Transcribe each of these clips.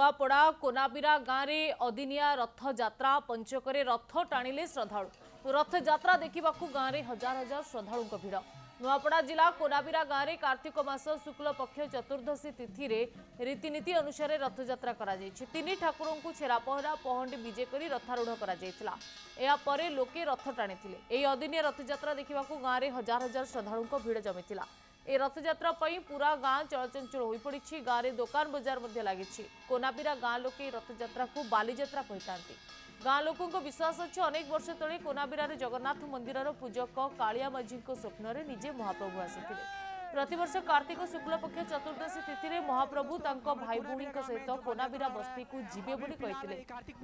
नुआपड़ा कोनाबिरा गाँव में अदिनिया रथ यात्रा पंचकरे रथ टाणिले श्रद्धालु रथ यात्रा देखा गाँव में हजार हजार श्रद्धालु भिड़ नुआपड़ा जिला कोनाबिरा गाँव में कार्तिक मास शुक्ल पक्ष चतुर्दशी तिथि रीतिनीति अनुसार रथ यात्रा तीन ठाकुर को छेरापहरा पहंडी विजे कर रथारूढ़ कर लोके रथ टाणी अदिनिया रथ यात्रा देखा गाँव में हजार हजार श्रद्धालु भिड़ जमी ए रथयात्रा पूरा गाँ चलचंचल हो पड़ी गाँव में दुकान बजार लगी कोनाबिरा गाँ लोके रथयात्रा को बालीजात्रा कही था गाँ लोकों विश्वास अच्छे अनेक वर्ष तले कोनाबिरा जगन्नाथ मंदिर पूजक कालिया माझी स्वप्न निजे महाप्रभु आसी प्रतिवर्ष कार्तिक शुक्ल पक्ष चतुर्दशी तिथि महाप्रभु भाई भौणी सहित कोनाबिरा बस्ती को जीवे बोली कहते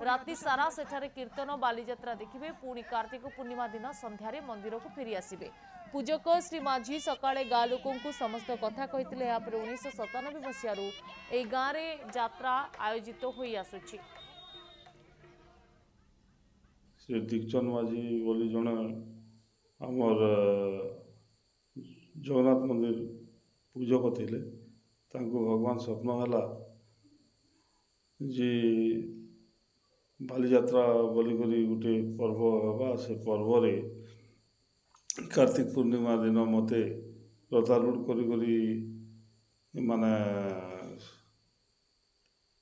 राति सारा सेठारे कीर्तन बालीजात्रा देखिए पुणी कार्तिक पूर्णिमा दिन संध्यारे मंदिर को फेरी आसिबे पूजक श्री माझी सकाळे गाँ लोकों समस्त कथा कहते 1997 मसीह यह गाँव में यात्रा आयोजित हो आसुछि। श्री दीक्षण माझी बोली जड़े आमर जगन्नाथ मंदिर पूजक थे भगवान स्वप्न है जे बालीजात्रा बोलिक गोटे पर्व हवा से पर्व कार्तिक पूर्णिमा दिन मते रथारूढ़ करी माने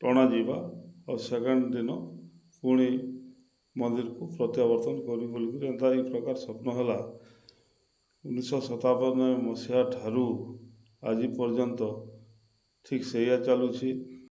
टणा जीवा और सेकेंड दिन पुणी मंदिर को प्रत्यावर्तन करी बोलिक एंता ही प्रकार स्वप्न है 1957 मसीहा ठारू आज पर्यंत ठीक से चलुछि।